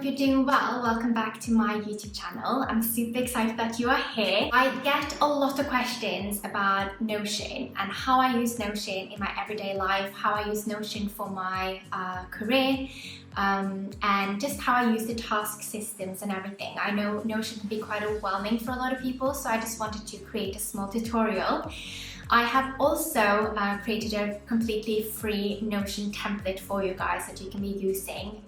you're doing well. Welcome back to my YouTube channel. I'm super excited that you are here. I get a lot of questions about Notion and how I use Notion in my everyday life, how I use Notion for my career, and just how I use the task systems and everything. I know Notion can be quite overwhelming for a lot of people, so I just wanted to create a small tutorial. I have also created a completely free Notion template for you guys that you can be using.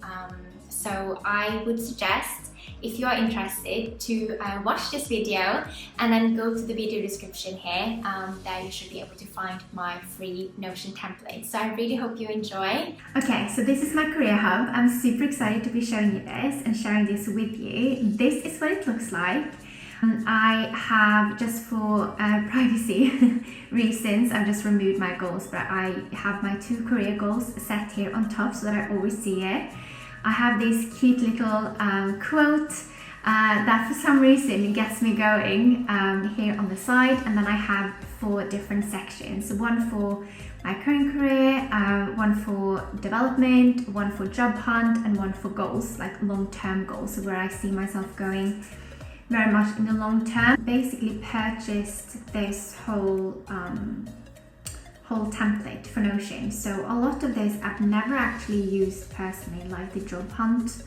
So I would suggest, if you are interested, to watch this video and then go to the video description here. There you should be able to find my free Notion template. So I really hope you enjoy. Okay, so this is my career hub. I'm super excited to be showing you this and sharing this with you. This is what it looks like. I have, just for privacy reasons, I've just removed my goals, but I have my 2 career goals set here on top so that I always see it. I have this cute little quote that for some reason gets me going here on the side, and then I have 4 different sections. One for my current career, one for development, one for job hunt, and one for goals, like long-term goals, so where I see myself going very much in the long term. Basically purchased this whole template for Notion. So a lot of this I've never actually used personally, like the job hunt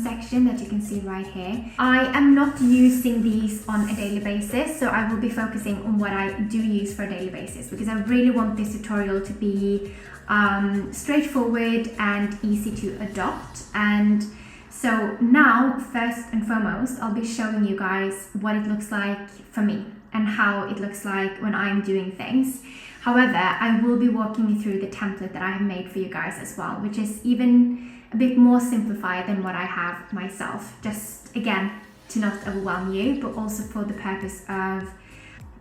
section that you can see right here. I am not using these on a daily basis, so I will be focusing on what I do use for a daily basis, because I really want this tutorial to be straightforward and easy to adopt. And so now, first and foremost, I'll be showing you guys what it looks like for me and how it looks like when I'm doing things. However, I will be walking you through the template that I have made for you guys as well, which is even a bit more simplified than what I have myself. Just, again, to not overwhelm you, but also for the purpose of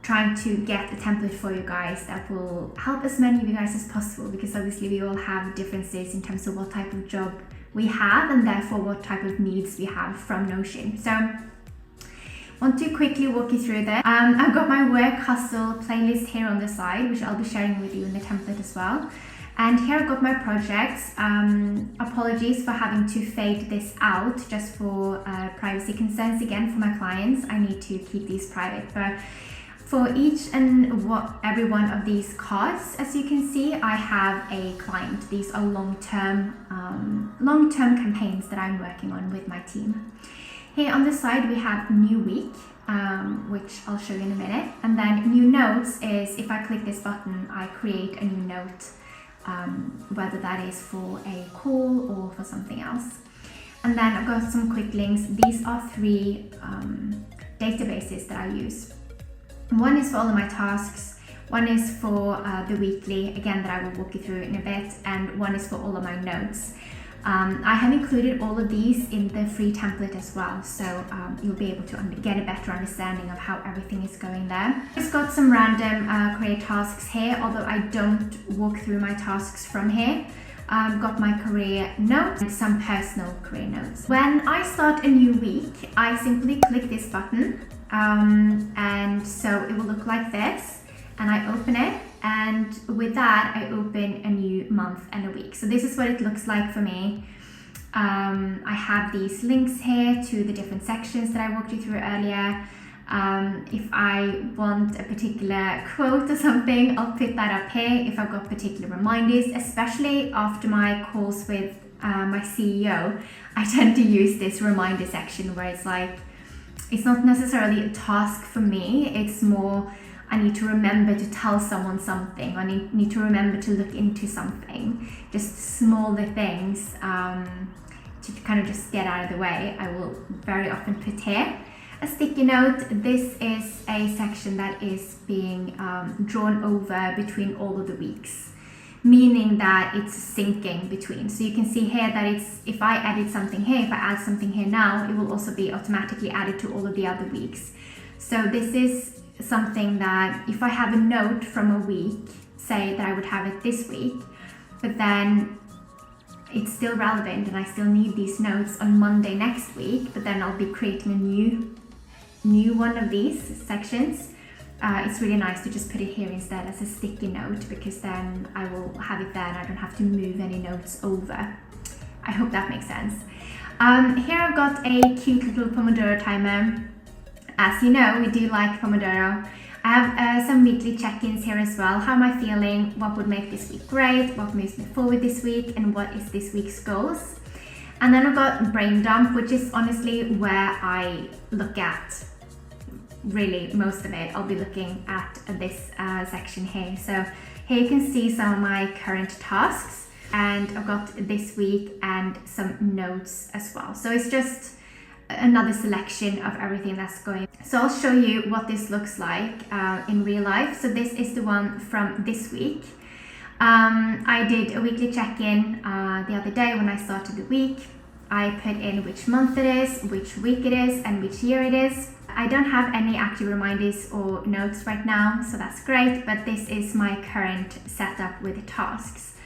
trying to get a template for you guys that will help as many of you guys as possible, because obviously we all have differences in terms of what type of job we have and therefore what type of needs we have from Notion. So I want to quickly walk you through this. I've got my work hustle playlist here on the side, which I'll be sharing with you in the template as well. And here I've got my projects. Apologies for having to fade this out just for privacy concerns. Again, for my clients, I need to keep these private. But for each and every one of these cards, as you can see, I have a client. These are long-term campaigns that I'm working on with my team. Here on the side we have new week, which I'll show you in a minute. And then new notes is, if I click this button, I create a new note, whether that is for a call or for something else. And then I've got some quick links. These are 3 databases that I use. One is for all of my tasks, one is for the weekly, again, that I will walk you through in a bit, and one is for all of my notes. I have included all of these in the free template as well, so you'll be able to get a better understanding of how everything is going there. I've just got some random career tasks here, although I don't walk through my tasks from here. I've got my career notes and some personal career notes. When I start a new week, I simply click this button, and so it will look like this, and I open it, and with that I open a new month and a week. So this is what it looks like for me. I have these links here to the different sections that I walked you through earlier. If I want a particular quote or something, I'll put that up here. If I've got particular reminders, especially after my calls with my CEO, I tend to use this reminder section where it's like, it's not necessarily a task for me, it's more I need to remember to tell someone something, I need to remember to look into something, just smaller things to kind of just get out of the way. I will very often put here a sticky note. This is a section that is being drawn over between all of the weeks, meaning that it's syncing between. So you can see here that it's, if I edit something here, if I add something here now, it will also be automatically added to all of the other weeks. So this is something that if I have a note from a week, say that I would have it this week, but then it's still relevant and I still need these notes on Monday next week, but then I'll be creating a new one of these sections. It's really nice to just put it here instead as a sticky note, because then I will have it there and I don't have to move any notes over. I hope that makes sense. Here I've got a cute little Pomodoro timer. As you know, we do like Pomodoro. I have some weekly check-ins here as well. How am I feeling? What would make this week great? What moves me forward this week? And what is this week's goals? And then I've got brain dump, which is honestly where I look at really most of it. I'll be looking at this section here. So here you can see some of my current tasks, and I've got this week and some notes as well. So it's just another selection of everything that's going. So I'll show you what this looks like in real life. So this is the one from this week. I did a weekly check-in the other day when I started the week. I put in which month it is, which week it is, and which year it is. I don't have any active reminders or notes right now, so that's great, but this is my current setup with the tasks.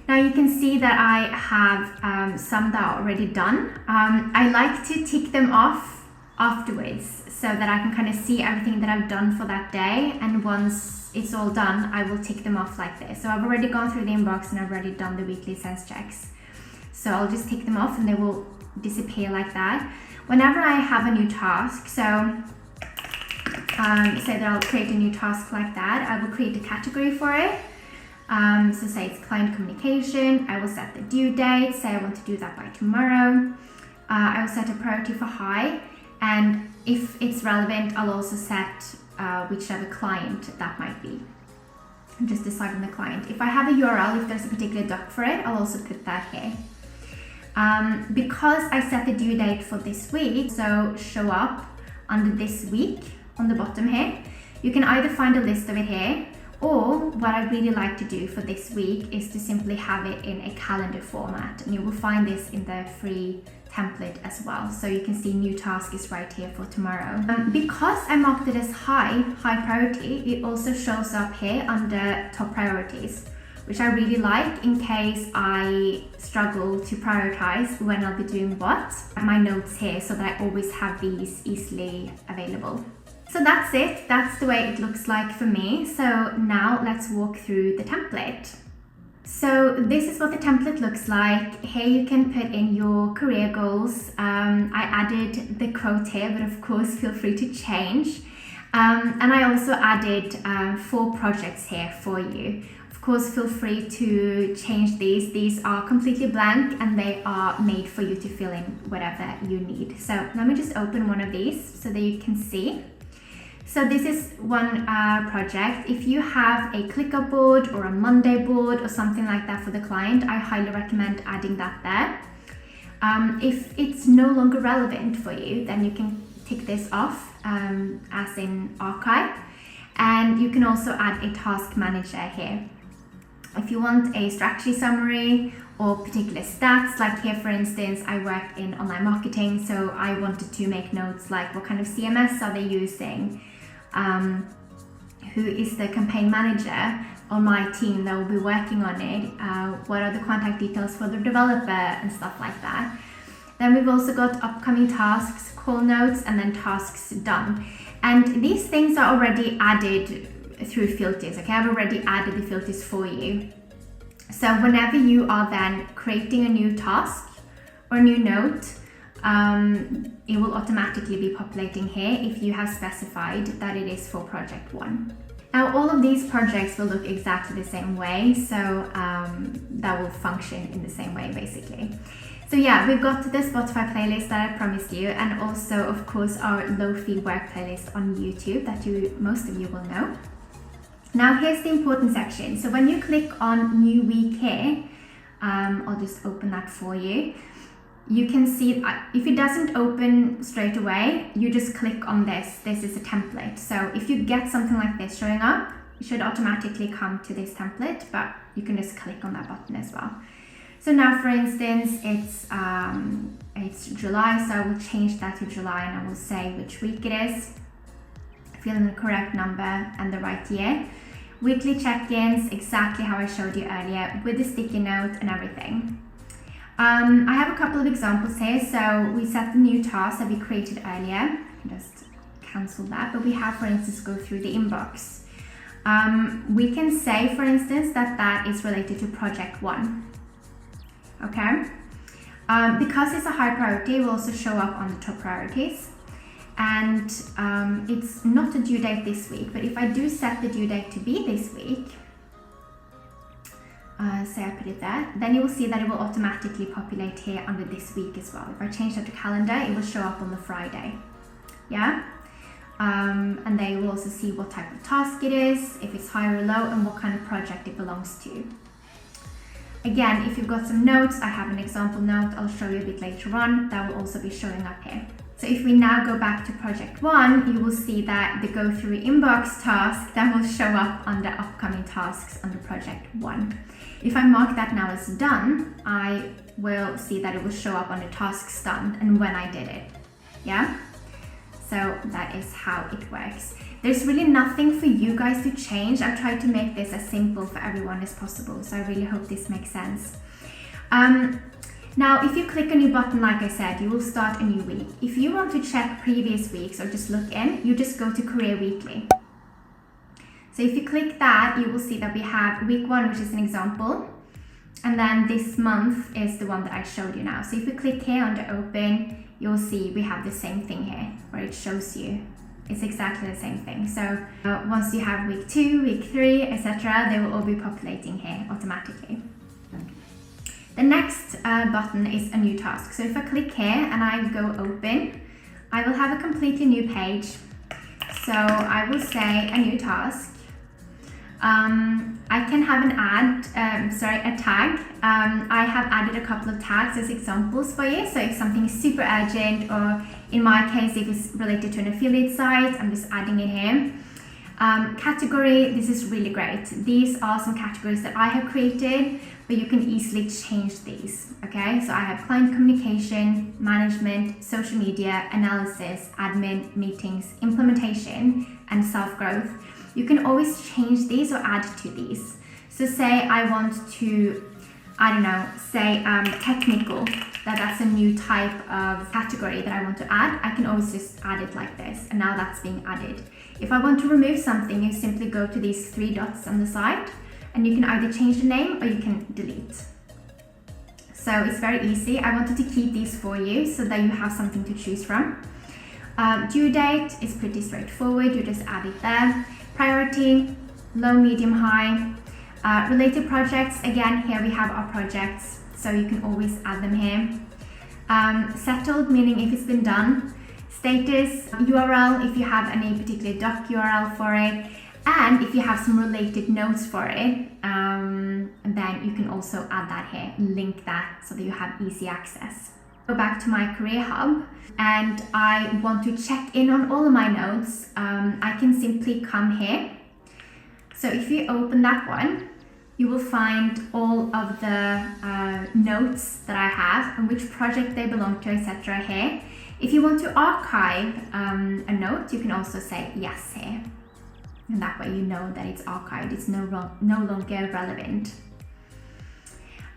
Now you can see that I have some that are already done. I like to tick them off afterwards so that I can kind of see everything that I've done for that day, and once it's all done, I will tick them off like this. So I've already gone through the inbox and I've already done the weekly sense checks. So I'll just tick them off and they will disappear like that. Whenever I have a new task, so say that I'll create a new task like that, I will create a category for it. So say it's client communication, I will set the due date, say I want to do that by tomorrow. I will set a priority for high, and if it's relevant, I'll also set whichever client that might be. Just decide on the client. If I have a URL, if there's a particular doc for it, I'll also put that here. Because I set the due date for this week, so show up under this week on the bottom here, you can either find a list of it here, or what I really like to do for this week is to simply have it in a calendar format, and you will find this in the free template as well. So you can see new task is right here for tomorrow. Because I marked it as high priority, it also shows up here under top priorities, which I really like in case I struggle to prioritize when I'll be doing what. My notes here so that I always have these easily available. So that's it. That's the way it looks like for me. So now let's walk through the template. So this is what the template looks like. Here you can put in your career goals. I added the quote here, but of course feel free to change. And I also added 4 projects here for you. Of course, feel free to change these. These are completely blank and they are made for you to fill in whatever you need. So let me just open one of these so that you can see. So this is one project. If you have a ClickUp board or a Monday board or something like that for the client, I highly recommend adding that there. If it's no longer relevant for you, then you can tick this off as in archive. And you can also add a task manager here. If you want a strategy summary or particular stats, like here for instance, I work in online marketing, so I wanted to make notes like what kind of CMS are they using, who is the campaign manager on my team that will be working on it, what are the contact details for the developer and stuff like that. Then we've also got upcoming tasks, call notes, and then tasks done. And these things are already added through filters, okay? I've already added the filters for you. So whenever you are then creating a new task or a new note, it will automatically be populating here if you have specified that it is for project 1. Now all of these projects will look exactly the same way, so that will function in the same way basically. So yeah, we've got the Spotify playlist that I promised you, and also of course our low-fee work playlist on YouTube that most of you will know. Now here's the important section. So when you click on new week here, I'll just open that for you. You can see if it doesn't open straight away, you just click on this. This is a template. So if you get something like this showing up, it should automatically come to this template, but you can just click on that button as well. So now for instance, it's July, so I will change that to July and I will say which week it is, fill in the correct number and the right year. Weekly check-ins, exactly how I showed you earlier, with the sticky note and everything. I have a couple of examples here. So we set the new task that we created earlier. I can just cancel that, but we have, for instance, go through the inbox. We can say, for instance, that is related to project 1. Okay. Because it's a high priority, it will also show up on the top priorities. And it's not a due date this week, but if I do set the due date to be this week, say I put it there, then you will see that it will automatically populate here under this week as well. If I change that to calendar, it will show up on the Friday. Yeah? And they will also see what type of task it is, if it's high or low, and what kind of project it belongs to. Again, if you've got some notes, I have an example note I'll show you a bit later on, that will also be showing up here. So if we now go back to project 1, you will see that the go through inbox task, that will show up under upcoming tasks under project 1. If I mark that now as done, I will see that it will show up under tasks done and when I did it. Yeah? So that is how it works. There's really nothing for you guys to change. I've tried to make this as simple for everyone as possible, so I really hope this makes sense. Now, if you click a new button, like I said, you will start a new week. If you want to check previous weeks or just look in, you just go to Career Weekly. So if you click that, you will see that we have week 1, which is an example. And then this month is the one that I showed you now. So if you click here under open, you'll see we have the same thing here where it shows you. It's exactly the same thing. So once you have week 2, week 3, etc., they will all be populating here automatically. The next button is a new task. So if I click here and I go open, I will have a completely new page. So I will say a new task. I can have a tag. I have added a couple of tags as examples for you. So if something is super urgent, or in my case, if it's related to an affiliate site, I'm just adding it here. Category, this is really great. These are some categories that I have created, but you can easily change these, okay? So I have client communication, management, social media, analysis, admin, meetings, implementation, and self-growth. You can always change these or add to these. So say I want to, say technical, that's a new type of category that I want to add. I can always just add it like this, and now that's being added. If I want to remove something, you simply go to these 3 dots on the side, and you can either change the name or you can delete. So it's very easy. I wanted to keep these for you so that you have something to choose from. Due date is pretty straightforward. You just add it there. Priority, low, medium, high. Related projects, again, here we have our projects, so you can always add them here. Settled, meaning if it's been done. Status, URL, if you have any particular doc URL for it. And if you have some related notes for it, then you can also add that here, link that so that you have easy access. Go back to my Career Hub, and I want to check in on all of my notes. I can simply come here. So if you open that one, you will find all of the notes that I have and which project they belong to, etc. here. If you want to archive a note, you can also say yes here. And that way you know that it's archived, it's no longer relevant.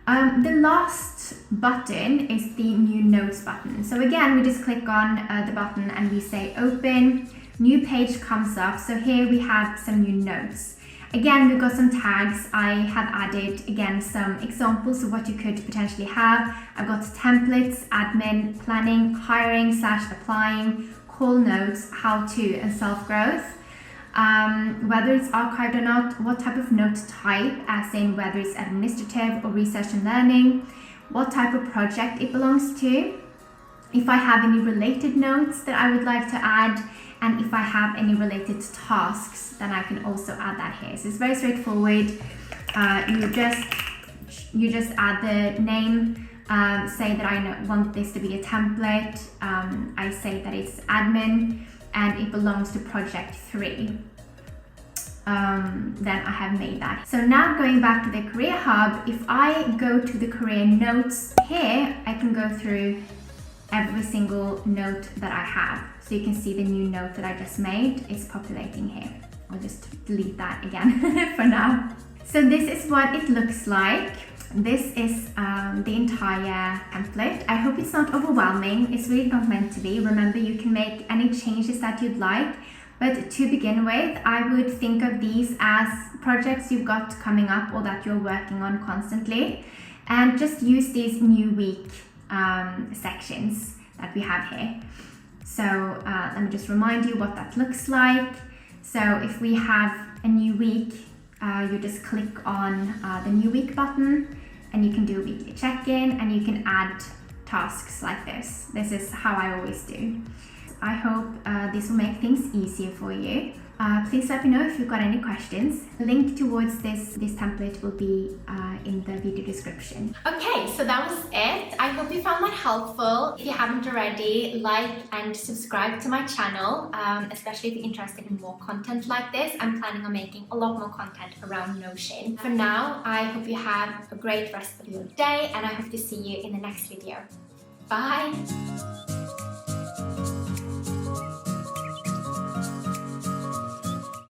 The last button is the new notes button. So again, we just click on the button and we say open, new page comes up. So here we have some new notes. Again, we've got some tags. I have added, again, some examples of what you could potentially have. I've got templates, admin, planning, hiring / applying, call notes, how to, and self-growth. Whether it's archived or not, what type of note type, as in whether it's administrative or research and learning, what type of project it belongs to, if I have any related notes that I would like to add, and if I have any related tasks, then I can also add that here. So it's very straightforward. You just add the name, say that I want this to be a template. I say that it's admin, and it belongs to project 3. Then I have made that. So now going back to the Career Hub, if I go to the career notes here, I can go through every single note that I have. So you can see the new note that I just made is populating here. I'll just delete that again for now. So this is what it looks like. This is the entire template. I hope it's not overwhelming. It's really not meant to be. Remember, you can make any changes that you'd like. But to begin with, I would think of these as projects you've got coming up or that you're working on constantly. And just use this new week sections that we have here. So let me just remind you what that looks like. So if we have a new week, you just click on the new week button, and you can do a weekly check-in, and you can add tasks like this. This is how I always do. I hope this will make things easier for you. Please let me know if you've got any questions. The link towards this template will be in the video description. Okay, so that was it. I hope you found that helpful. If you haven't already, like and subscribe to my channel, especially if you're interested in more content like this. I'm planning on making a lot more content around Notion. For now, I hope you have a great rest of your day, and I hope to see you in the next video. Bye!